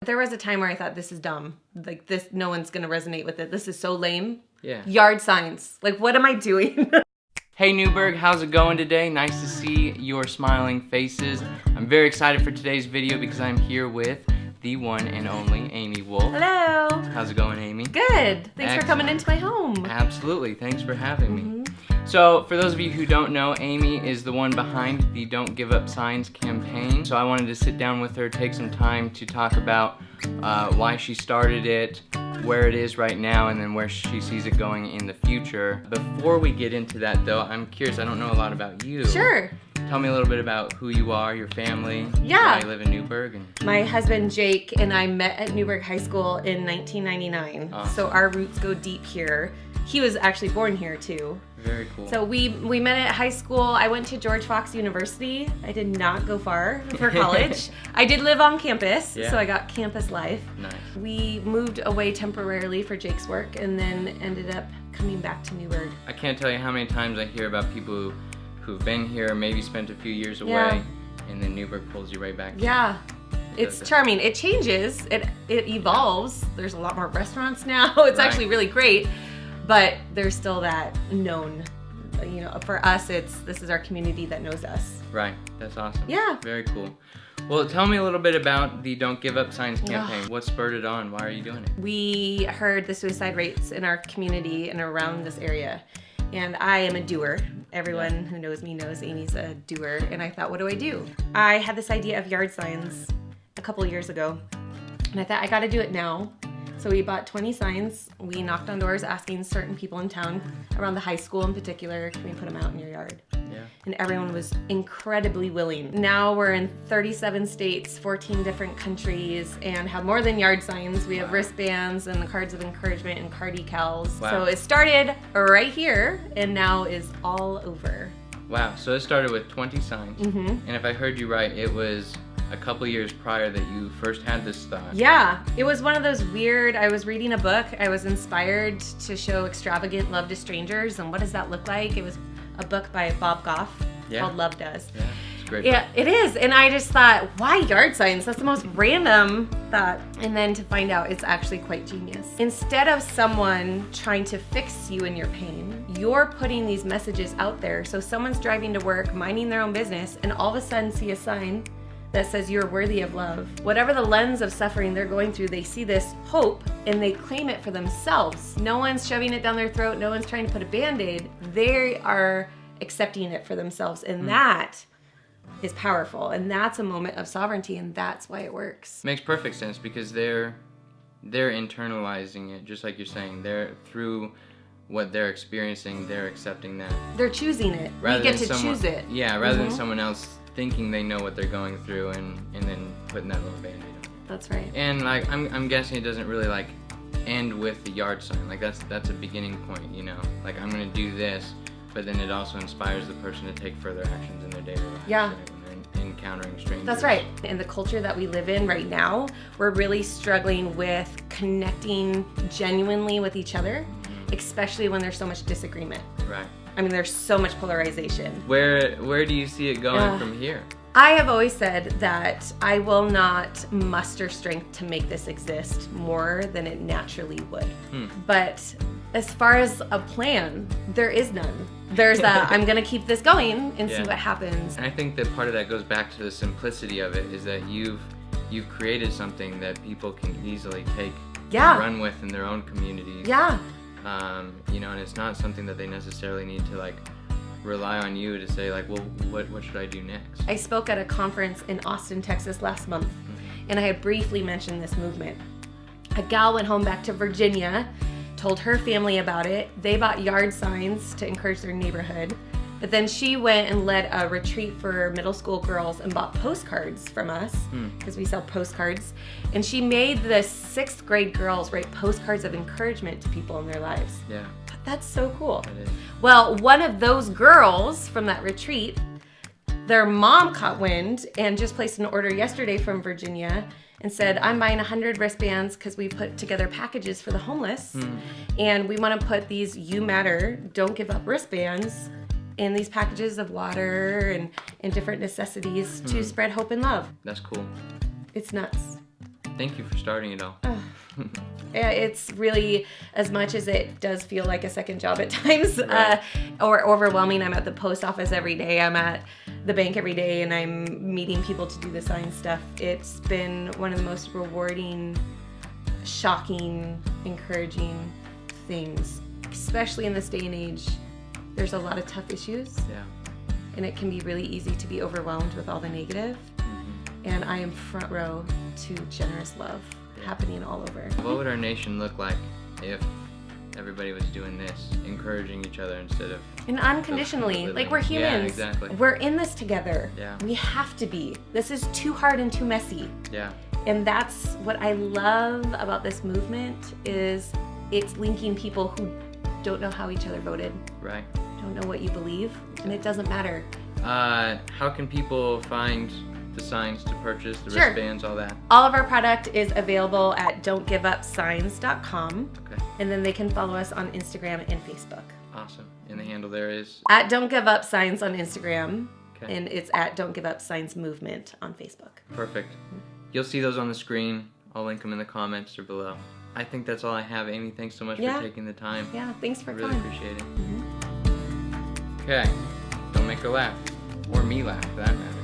There was a time where I thought, this is dumb. Like, this, no one's gonna resonate with it. This is so lame. Yeah. Yard signs. Like, what am I doing? Hey Newburgh, how's it going today? Nice to see your smiling faces. I'm very excited for today's video because I'm here with the one and only Amy Wolf. Hello. How's it going, Amy? Good. Thanks for coming into my home. Absolutely. Thanks for having me. So, for those of you who don't know, Amy is the one behind the Don't Give Up Signs campaign. So I wanted to sit down with her, take some time to talk about why she started it, where it is right now, and then where she sees it going in the future. Before we get into that though, I'm curious, I don't know a lot about you. Sure. Tell me a little bit about who you are, your family, Yeah. why you live in Newburgh. My husband Jake and I met at Newburgh High School in 1999. Awesome. So our roots go deep here. He was actually born here too. Very cool. So we met at high school. I went to George Fox University. I did not go far for college. I did live on campus, Yeah. so I got campus life. Nice. We moved away temporarily for Jake's work and then ended up coming back to Newburgh. I can't tell you how many times I hear about people who've been here, maybe spent a few years away, Yeah. and then Newburgh pulls you right back. Yeah. It's charming. It changes. It evolves. There's a lot more restaurants now. It's Right. actually really great. But there's still that known, you know, for us, this is our community that knows us. Right, that's awesome. Yeah. Very cool. Well, tell me a little bit about the Don't Give Up Signs campaign. What spurred it on? Why are you doing it? We heard the suicide rates in our community and around this area. And I am a doer. Everyone who knows me knows Amy's a doer. And I thought, what do I do? I had this idea of yard signs a couple years ago. And I thought, I gotta do it now. So we bought 20 signs. We knocked on doors asking certain people in town, around the high school in particular, can we put them out in your yard? Yeah. And everyone was incredibly willing. Now we're in 37 states, 14 different countries, and have more than yard signs. We have wristbands and cards of encouragement and car decals. Wow. So it started right here and now is all over. Wow, so it started with 20 signs. Mm-hmm. And if I heard you right, it was a couple years prior that you first had this thought. Yeah, it was one of those weird, I was reading a book, I was inspired to show extravagant love to strangers, and what does that look like? It was a book by Bob Goff called Love Does. Yeah, it's a great Yeah, book. it is, and I just thought, why yard signs? That's the most random thought. And then to find out it's actually quite genius. Instead of someone trying to fix you in your pain, you're putting these messages out there. So someone's driving to work, minding their own business, and all of a sudden see a sign that says you're worthy of love. Whatever the lens of suffering they're going through, they see this hope and they claim it for themselves. No one's shoving it down their throat. No one's trying to put a Band-Aid. They are accepting it for themselves. And that is powerful. And that's a moment of sovereignty. And that's why it works. Makes perfect sense because they're internalizing it, just like you're saying. They're through what they're experiencing, they're accepting that. They're choosing it. We get to choose it. Yeah, rather than someone else thinking they know what they're going through and then putting that little Band-Aid on. That's right. And like I'm guessing it doesn't really like end with the yard sign. Like that's a beginning point, you know. Like I'm gonna do this, but then it also inspires the person to take further actions in their daily lives. Yeah. Right? When they're encountering strangers. That's right. In the culture that we live in right now, we're really struggling with connecting genuinely with each other, especially when there's so much disagreement. Right. I mean, there's so much polarization. Where do you see it going from here? I have always said that I will not muster strength to make this exist more than it naturally would. But as far as a plan, there is none. There's a, I'm gonna keep this going and see what happens. And I think that part of that goes back to the simplicity of it, is that you've created something that people can easily take and run with in their own communities. Yeah. You know, and it's not something that they necessarily need to like rely on you to say like, well, what should I do next? I spoke at a conference in Austin, Texas last month, and I had briefly mentioned this movement. A gal went home back to Virginia, told her family about it. They bought yard signs to encourage their neighborhood. But then she went and led a retreat for middle school girls and bought postcards from us, because we sell postcards. And she made the 6th grade girls write postcards of encouragement to people in their lives. Yeah. That's so cool. That is. Well, one of those girls from that retreat, their mom caught wind and just placed an order yesterday from Virginia and said, I'm buying 100 wristbands because we put together packages for the homeless. And we want to put these You Matter, Don't Give Up wristbands in these packages of water and different necessities to spread hope and love. That's cool. It's nuts. Thank you for starting it all. Yeah, it's really, as much as it does feel like a second job at times, or overwhelming. I'm at the post office every day. I'm at the bank every day, and I'm meeting people to do the sign stuff. It's been one of the most rewarding, shocking, encouraging things, especially in this day and age. There's a lot of tough issues. Yeah. And it can be really easy to be overwhelmed with all the negative. And I am front row to generous love happening all over. What would our nation look like if everybody was doing this, encouraging each other instead of... And unconditionally, like we're humans. Yeah, exactly. We're in this together. Yeah. We have to be. This is too hard and too messy. Yeah. And that's what I love about this movement is it's linking people who don't know how each other voted. Right. Don't know what you believe, and it doesn't matter. How can people find the signs to purchase, the Sure. wristbands, all that? All of our product is available at don'tgiveupsigns.com, Okay. and then they can follow us on Instagram and Facebook. Awesome. And the handle there is? At Don't Give Up Signs on Instagram, Okay. and it's at Don't Give Up Signs Movement on Facebook. Perfect. You'll see those on the screen. I'll link them in the comments or below. I think that's all I have. Amy, thanks so much Yeah. for taking the time. Yeah, thanks for I really coming. appreciate it. Okay. Don't make her laugh. Or me laugh, for that matter.